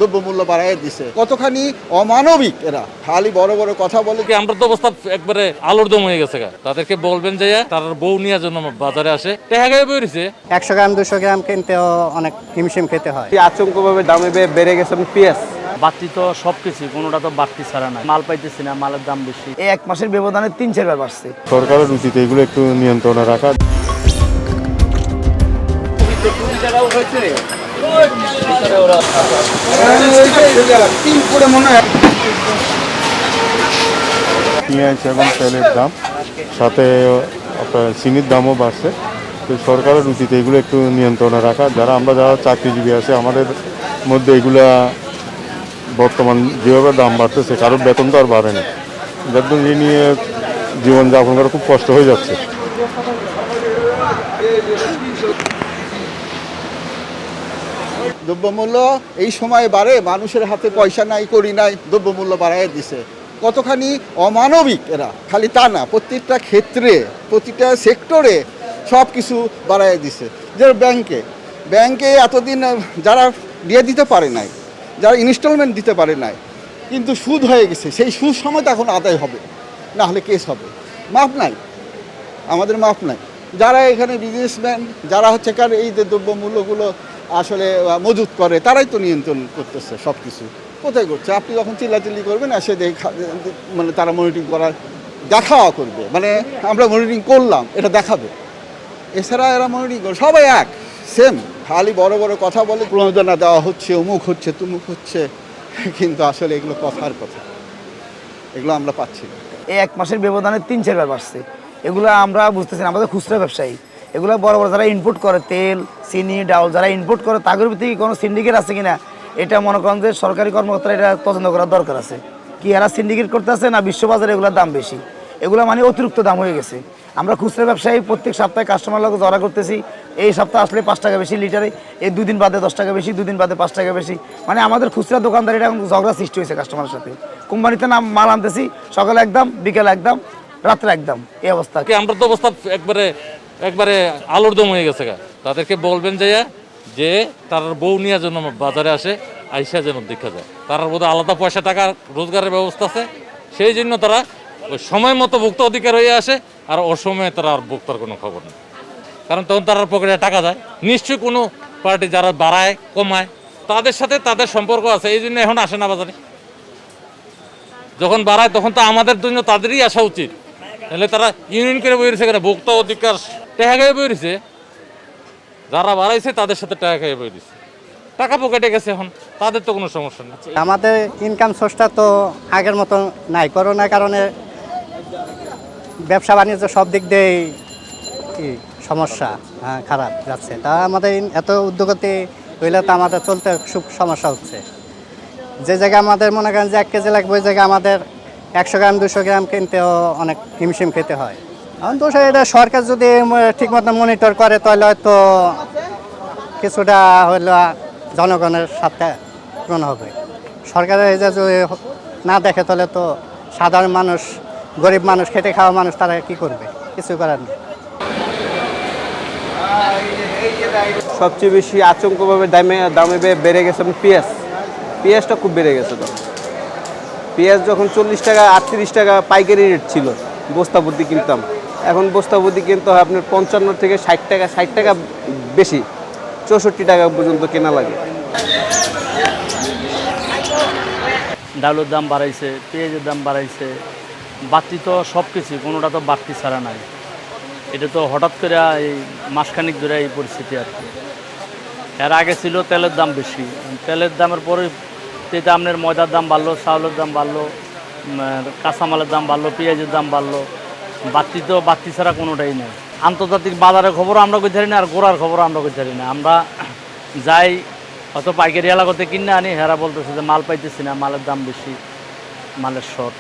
দ্রব্যমূল্য বাড়ায় দিছে। কতখানি অমানবিক এরা, খালি বড় বড় কথা বলে। আমরা তো অবস্থা একবারে আলোর দম হয়ে গেছে। তাদেরকে বলবেন যে তার বউ নেওয়ার জন্য বাজারে আসে, টেহা গায়ে বেরিয়েছে 100 গ্রাম 200 গ্রাম কিনতেও অনেক হিমশিম খেতে হয়। আচমকভাবে দামে বেড়ে গেছে পেঁয়াজ। বাড়তি তো সবকিছু, কোনোটা তো বাড়তি ছাড়া নাই। মাল পাইতেছি না, মালের দাম বেশি। এই 1 মাসের ব্যবধানে 3-4 বার বাড়ছে। সরকারের উচিত এগুলো একটু নিয়ন্ত্রণে রাখা। পেঁয়াজ এবং তেলের দাম, সাথে আপনার চিনির দামও বাড়ছে। তো সরকারের উচিত এগুলো একটু নিয়ন্ত্রণে রাখা। যারা চাকরিজীবী আছে আমাদের মধ্যে এগুলা বর্তমান যেভাবে দাম বাড়তেছে, কারোর বেতন তো আর বাড়েনি, যার জন্য এই নিয়ে জীবনযাপন করা খুব কষ্ট হয়ে যাচ্ছে। দ্রব্যমূল্য এই সময় বাড়ে, মানুষের হাতে পয়সা নাই, করি নাই, দ্রব্যমূল্য বাড়ায় দিছে। কতখানি অমানবিক এরা, খালি তা না, প্রত্যেকটা ক্ষেত্রে প্রতিটা সেক্টরে সব কিছু বাড়ায় দিছে। যে ব্যাংকে এতদিন যারা দিয়ে দিতে পারে নাই, যারা ইনস্টলমেন্ট দিতে পারে নাই, কিন্তু সুদ হয়ে গেছে, সেই সুদ সময় এখন আদায় হবে, না হলে কেস হবে। মাপ নাই, আমাদের মাপ নাই। যারা এখানে বিজনেসম্যান, যারা হচ্ছে কারণ এই যে দ্রব্যমূল্যগুলো আসলে মজুত করে, তারাই তো নিয়ন্ত্রণ করতেছে সব কিছু। কোথায় করছে? আপনি যখন চিল্লাচিল্লি করবেন, এসে মানে তারা মনিটরিং করার দেখাওয়া করবে, মানে আমরা মনিটরিং করলাম এটা দেখাবে। এছাড়া এরা মনিটরিং করে, সবাই এক সেম, খালি বড় বড় কথা বলে, প্রণোদনা দেওয়া হচ্ছে, অমুক হচ্ছে, তুমুক হচ্ছে, কিন্তু আসলে এগুলো কথার কথা, এগুলো আমরা পাচ্ছি না। এই 1 মাসের ব্যবধানে 3-4 বার বাড়ছে। এগুলো আমরা বুঝতেছি না, আমাদের খুচরা ব্যবসায়ী, এগুলো বড় বড় যারা ইনপুট করে, তেল, চিনি, ডাউল যারা ইনপুট করে, তাদের ভিত্তিতে কোনো সিন্ডিকেট আছে কিনা এটা মনে করেন যে সরকারি কর্মকর্তারা এটা তদন্ত করার দরকার আছে। কি এরা সিন্ডিকেট করতে আছে না বিশ্ববাজারে এগুলোর দাম বেশি, এগুলো মানে অতিরিক্ত দাম হয়ে গেছে। আমরা খুচরা ব্যবসায়ী প্রত্যেক সপ্তাহে কাস্টমার লোক জড়া করতেছি, এই সপ্তাহ আসলে 5 টাকা বেশি লিটারে, এই 2 দিন বাদে 10 টাকা বেশি, 2 দিন বাদে 5 টাকা বেশি। মানে আমাদের খুচরা দোকানদার এটা এখন ঝগড়া সৃষ্টি হয়েছে কাস্টমারের সাথে। কোম্পানিতে মাল আনতেছি, সকালে একদম, বিকেলে একদম, রাত্রে একদম, এই অবস্থা। আমরা তো অবস্থা একবারে আলোর দম হয়ে গেছে। তাদেরকে বলবেন যে তার বউ নেওয়ার জন্য বাজারে আসে, আইসা যেন দেখা যায়। তার বোধহয় আলাদা পয়সা টাকা রোজগারের ব্যবস্থা আছে, সেই জন্য তারা ওই সময় মতো ভোক্তা অধিকার হয়ে আসে, আর অসময়ে তারা আর ভোক্তার কোনো খবর নেই। কারণ তখন তার পকেটে টাকা যায়। নিশ্চয়ই কোনো পার্টি যারা বাড়ায় কমায় তাদের সাথে তাদের সম্পর্ক আছে, এই জন্য এখন আসে না বাজারে। যখন বাড়ায় তখন তো আমাদের জন্য তাদেরই আসা উচিত। তাহলে তারা ইউনিয়ন করে বইছে কেন? ভোক্তা অধিকার টাকা খেয়ে বইছে, যারা বাড়াইছে তাদের সাথে টাকা খেয়ে বই দিচ্ছে, টাকা পকেটে গেছে, এখন তাদের তো কোনো সমস্যা নেই। আমাদের ইনকাম সোর্সটা তো আগের মতো নাই, করোনার কারণে ব্যবসা বাণিজ্য সব দিক দিয়েই সমস্যা, খারাপ যাচ্ছে। তা আমাদের এত উদ্যোগতি হইলে তো আমাদের চলতে খুব সমস্যা হচ্ছে। যে জায়গায় আমাদের মনে করেন যে 1 কেজি লাগবে, ওই জায়গায় আমাদের 100 গ্রাম 200 গ্রাম কিনতেও অনেক হিমশিম খেতে হয়। এখন তো এটা সরকার যদি ঠিকমতো মনিটর করে তাহলে হয়তো কিছুটা হইলো জনগণের সাথে পূরণ হবে। সরকারের এই যে না দেখে তাহলে তো সাধারণ মানুষ, গরিব মানুষ, খেটে খাওয়া মানুষ, তারা কি করবে? কিছু করার নেই। সবচেয়ে বেশি আচমকভাবে দামে বেড়ে গেছে পেঁয়াজটা খুব বেড়ে গেছে। তো পেঁয়াজ যখন 40 টাকা 38 টাকা পাইকারি রেট ছিল, বস্তা প্রতি কিনতাম, এখন বস্তা প্রতি কিনতে হয় আপনার 55 থেকে 60 টাকা বেশি, 64 টাকা পর্যন্ত কেনা লাগে। ডাউলের দাম বাড়াইছে, পেঁয়াজের দাম বাড়াইছে, বাড়তি তো সবকিছু, কোনোটা তো বাড়তি ছাড়া নাই। এটা তো হঠাৎ করে এই মাসখানিক ধরে এই পরিস্থিতি আর কি। এর আগে ছিল তেলের দাম বেশি, তেলের দামের পরে আপনার ময়দার দাম বাড়লো, চাউলের দাম বাড়লো, কাঁচামালের দাম বাড়লো, পেঁয়াজের দাম বাড়লো। বাড়তি ছাড়া কোনোটাই নেই। আন্তর্জাতিক বাজারের খবর আমরা করতে পারি না, আর গোড়ার খবর আমরা করতে পারি না। আমরা যাই হয়তো পাইকারি এলাকাতে কিনে আনি, হেরা বলতেছে যে মাল পাইতেছি না, মালের দাম বেশি, মালের শর্ট।